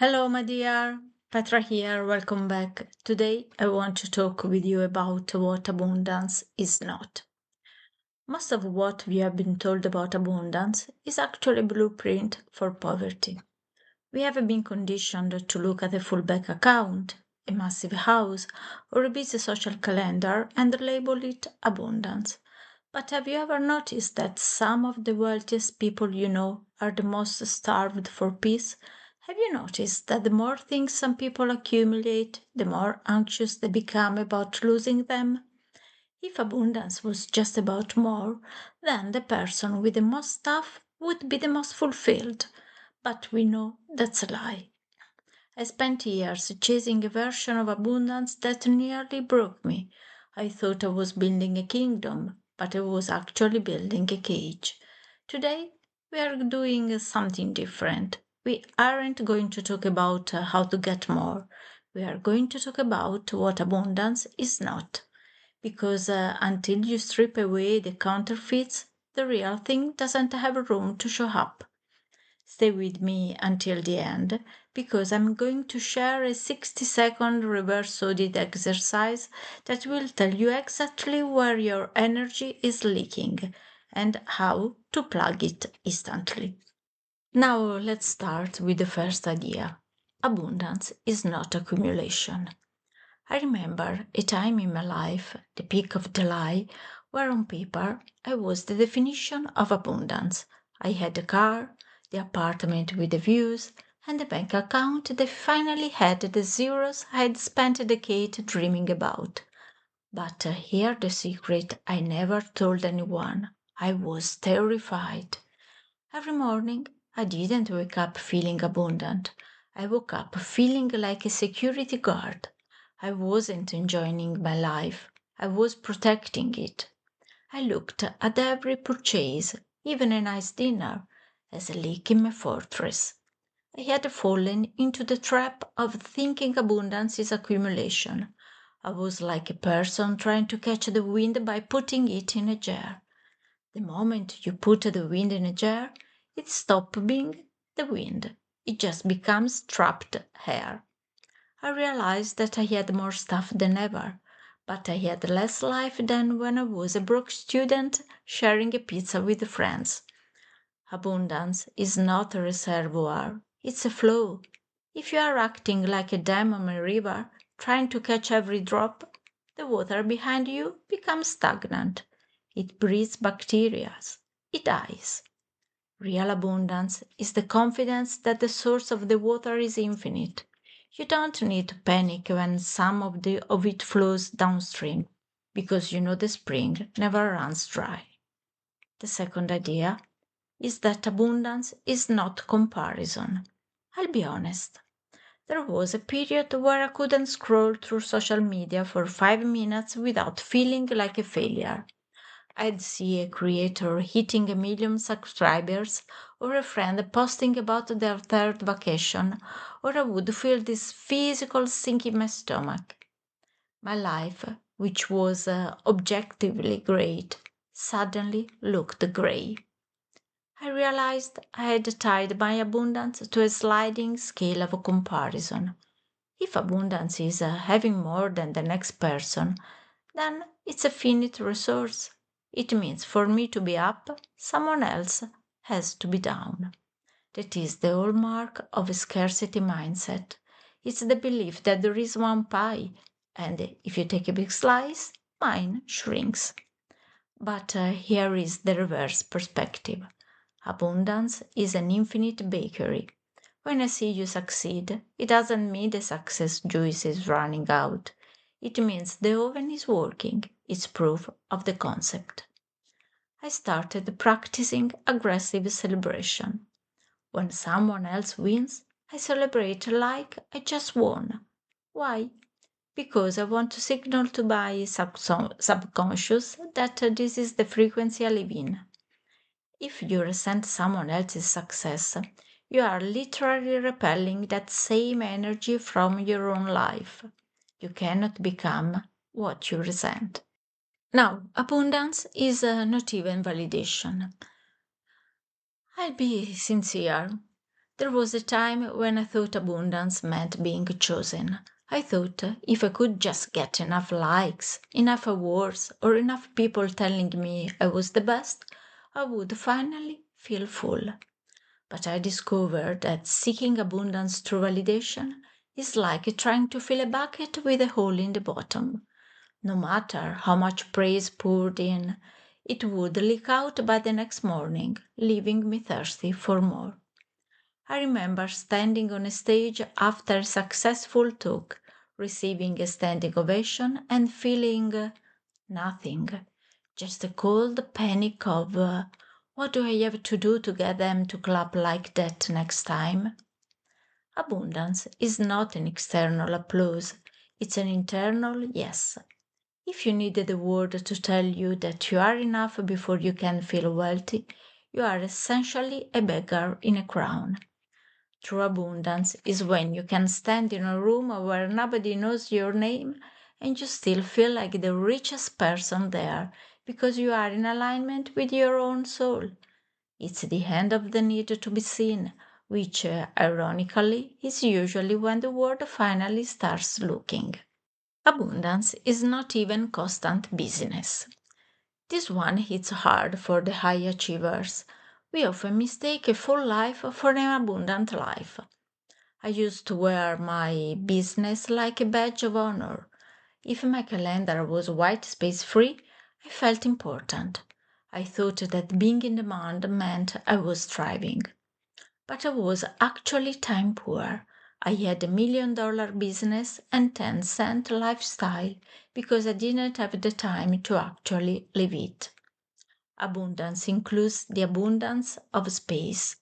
Hello, my dear. Petra here. Welcome back. Today, I want to talk with you about what abundance is not. Most of what we have been told about abundance is actually a blueprint for poverty. We have been conditioned to look at a full bank account, a massive house, or a busy social calendar and label it abundance. But have you ever noticed that some of the wealthiest people you know are the most starved for peace? Have you noticed that the more things some people accumulate, the more anxious they become about losing them? If abundance was just about more, then the person with the most stuff would be the most fulfilled. But we know that's a lie. I spent years chasing a version of abundance that nearly broke me. I thought I was building a kingdom, but I was actually building a cage. Today, we are doing something different. We aren't going to talk about how to get more. We are going to talk about what abundance is not. Because until you strip away the counterfeits, the real thing doesn't have room to show up. Stay with me until the end because I'm going to share a 60-second reverse audit exercise that will tell you exactly where your energy is leaking and how to plug it instantly. Now let's start with the first idea. Abundance is not accumulation. I remember a time in my life, the peak of the lie, where on paper I was the definition of abundance. I had a car, the apartment with the views, and a bank account that finally had the zeros I had spent a decade dreaming about. But here the secret I never told anyone. I was terrified. Every morning, I didn't wake up feeling abundant. I woke up feeling like a security guard. I wasn't enjoying my life, I was protecting it. I looked at every purchase, even a nice dinner, as a leak in my fortress. I had fallen into the trap of thinking abundance is accumulation. I was like a person trying to catch the wind by putting it in a jar. The moment you put the wind in a jar, it stops being the wind. It just becomes trapped air. I realized that I had more stuff than ever, but I had less life than when I was a broke student sharing a pizza with friends. Abundance is not a reservoir, it's a flow. If you are acting like a dam on a river, trying to catch every drop, the water behind you becomes stagnant. It breeds bacteria. It dies. Real abundance is the confidence that the source of the water is infinite. You don't need to panic when some of it flows downstream, because you know the spring never runs dry. The second idea is that abundance is not comparison. I'll be honest. There was a period where I couldn't scroll through social media for 5 minutes without feeling like a failure. I'd see a creator hitting 1 million subscribers, or a friend posting about their third vacation, or I would feel this physical sink in my stomach. My life, which was objectively great, suddenly looked grey. I realized I had tied my abundance to a sliding scale of comparison. If abundance is having more than the next person, then it's a finite resource. It means for me to be up, someone else has to be down. That is the hallmark of a scarcity mindset. It's the belief that there is one pie, and if you take a big slice, mine shrinks. But here is the reverse perspective. Abundance is an infinite bakery. When I see you succeed, it doesn't mean the success juice is running out. It means the oven is working. It's proof of the concept. I started practicing aggressive celebration. When someone else wins, I celebrate like I just won. Why? Because I want to signal to my subconscious that this is the frequency I live in. If you resent someone else's success, you are literally repelling that same energy from your own life. You cannot become what you resent. Now, abundance is not even validation. I'll be sincere. There was a time when I thought abundance meant being chosen. I thought if I could just get enough likes, enough awards, or enough people telling me I was the best, I would finally feel full. But I discovered that seeking abundance through validation is like trying to fill a bucket with a hole in the bottom. No matter how much praise poured in, it would leak out by the next morning, leaving me thirsty for more. I remember standing on a stage after a successful talk, receiving a standing ovation, and feeling nothing, just a cold panic of what do I have to do to get them to clap like that next time? Abundance is not an external applause, it's an internal yes. If you needed a word to tell you that you are enough before you can feel wealthy, you are essentially a beggar in a crown. True abundance is when you can stand in a room where nobody knows your name and you still feel like the richest person there because you are in alignment with your own soul. It's the end of the need to be seen, which, ironically, is usually when the world finally starts looking. Abundance is not even constant business. This one hits hard for the high achievers. We often mistake a full life for an abundant life. I used to wear my business like a badge of honor. If my calendar was white space free, I felt important. I thought that being in demand meant I was thriving. But I was actually time poor. I had $1 million business and 10-cent lifestyle because I didn't have the time to actually live it. Abundance includes the abundance of space.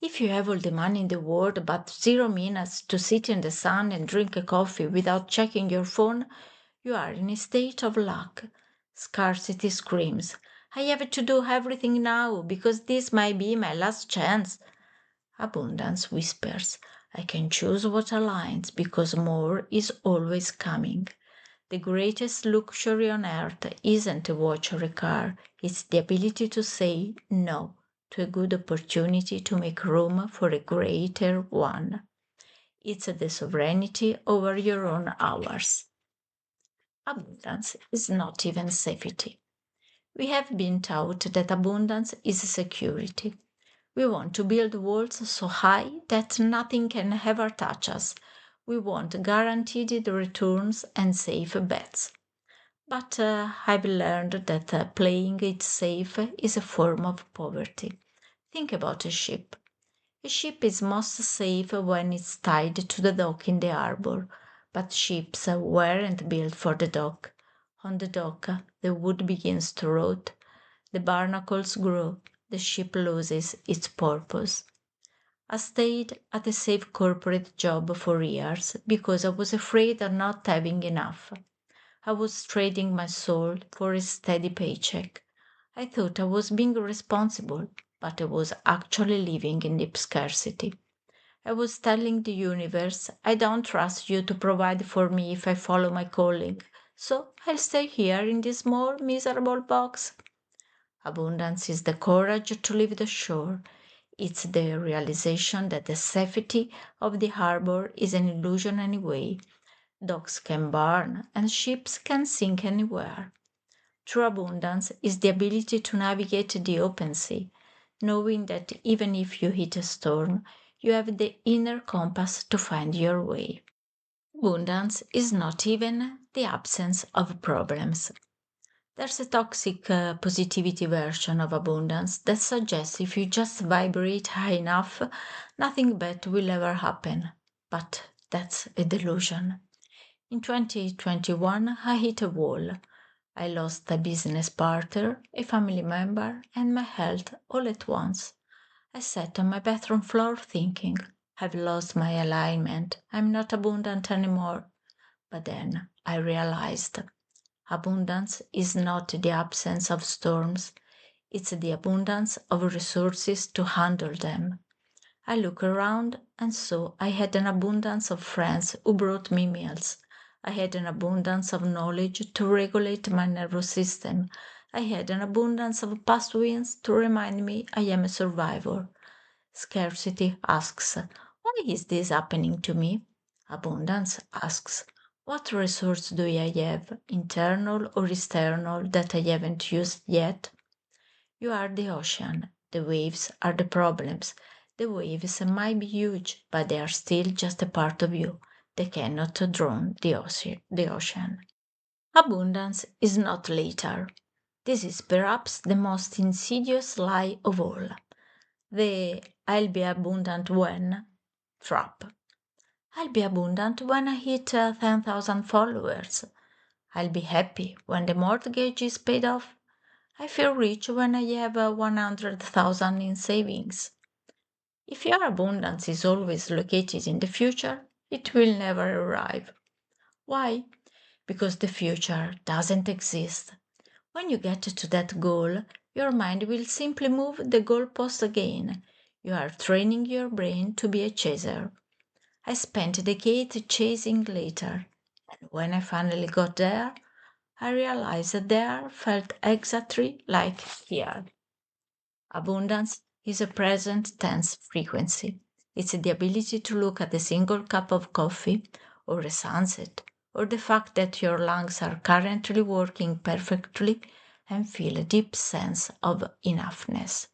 If you have all the money in the world but 0 minutes to sit in the sun and drink a coffee without checking your phone, you are in a state of lack. Scarcity screams, I have to do everything now because this might be my last chance. Abundance whispers, I can choose what aligns because more is always coming. The greatest luxury on earth isn't a watch or a car, it's the ability to say no to a good opportunity to make room for a greater one. It's the sovereignty over your own hours. Abundance is not even safety. We have been taught that abundance is security. We want to build walls so high that nothing can ever touch us. We want guaranteed returns and safe bets. But I've learned that playing it safe is a form of poverty. Think about a ship. A ship is most safe when it's tied to the dock in the harbor, but ships weren't built for the dock. On the dock, the wood begins to rot, the barnacles grow, the ship loses its purpose. I stayed at a safe corporate job for years because I was afraid of not having enough. I was trading my soul for a steady paycheck. I thought I was being responsible, but I was actually living in deep scarcity. I was telling the universe, I don't trust you to provide for me if I follow my calling, so I'll stay here in this small, miserable box. Abundance is the courage to leave the shore. It's the realization that the safety of the harbor is an illusion anyway. Docks can burn and ships can sink anywhere. True abundance is the ability to navigate the open sea, knowing that even if you hit a storm, you have the inner compass to find your way. Abundance is not even the absence of problems. There's a toxic positivity version of abundance that suggests if you just vibrate high enough, nothing bad will ever happen. But that's a delusion. In 2021, I hit a wall. I lost a business partner, a family member, and my health all at once. I sat on my bathroom floor thinking, I've lost my alignment. I'm not abundant anymore. But then I realized abundance is not the absence of storms, it's the abundance of resources to handle them. I looked around and saw I had an abundance of friends who brought me meals. I had an abundance of knowledge to regulate my nervous system. I had an abundance of past wins to remind me I am a survivor. Scarcity asks, why is this happening to me? Abundance asks, what resource do I have, internal or external, that I haven't used yet? You are the ocean. The waves are the problems. The waves might be huge, but they are still just a part of you. They cannot drown the ocean. Abundance is not later. This is perhaps the most insidious lie of all. The I'll be abundant when trap. I'll be abundant when I hit 10,000 followers. I'll be happy when the mortgage is paid off. I feel rich when I have 100,000 in savings. If your abundance is always located in the future, it will never arrive. Why? Because the future doesn't exist. When you get to that goal, your mind will simply move the goalpost again. You are training your brain to be a chaser. I spent decades chasing later, and when I finally got there, I realized that there felt exactly like here. Abundance is a present tense frequency. It's the ability to look at a single cup of coffee, or a sunset, or the fact that your lungs are currently working perfectly and feel a deep sense of enoughness.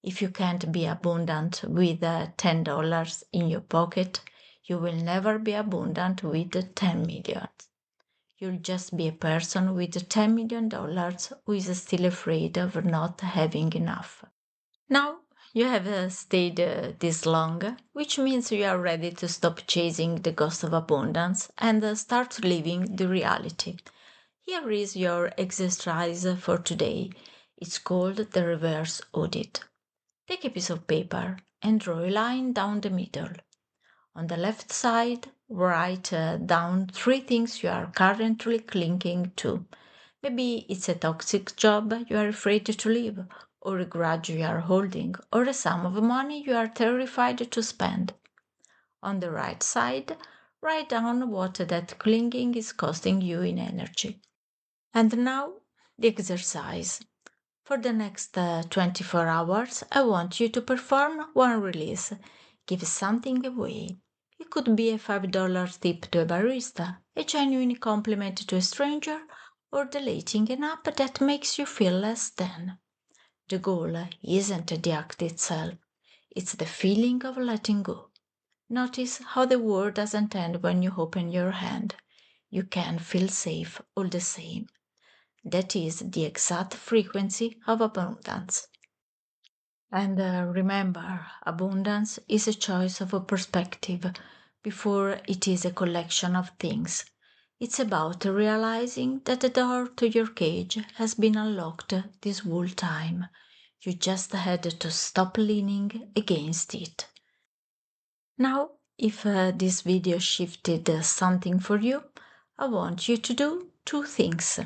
If you can't be abundant with $10 in your pocket, you will never be abundant with 10 million. You'll just be a person with $10 million who is still afraid of not having enough. Now you have stayed this long, which means you are ready to stop chasing the ghost of abundance and start living the reality. Here is your exercise for today. It's called the reverse audit. Take a piece of paper and draw a line down the middle. On the left side, write down three things you are currently clinging to. Maybe it's a toxic job you are afraid to leave, or a grudge you are holding, or a sum of money you are terrified to spend. On the right side, write down what that clinging is costing you in energy. And now, the exercise. For the next 24 hours, I want you to perform one release. Give something away. It could be a $5 tip to a barista, a genuine compliment to a stranger, or deleting an app that makes you feel less than. The goal isn't the act itself, it's the feeling of letting go. Notice how the world doesn't end when you open your hand. You can feel safe all the same. That is the exact frequency of abundance. And remember, abundance is a choice of a perspective before it is a collection of things. It's about realizing that the door to your cage has been unlocked this whole time. You just had to stop leaning against it. Now, if this video shifted something for you, I want you to do two things.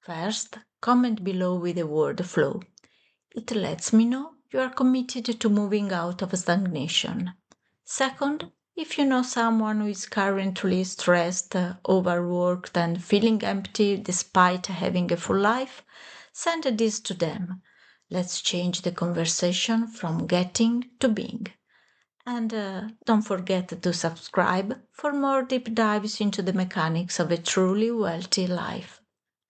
First, comment below with the word flow. It lets me know you are committed to moving out of stagnation. Second, if you know someone who is currently stressed, overworked, and feeling empty despite having a full life, send this to them. Let's change the conversation from getting to being. And don't forget to subscribe for more deep dives into the mechanics of a truly wealthy life.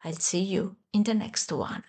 I'll see you in the next one.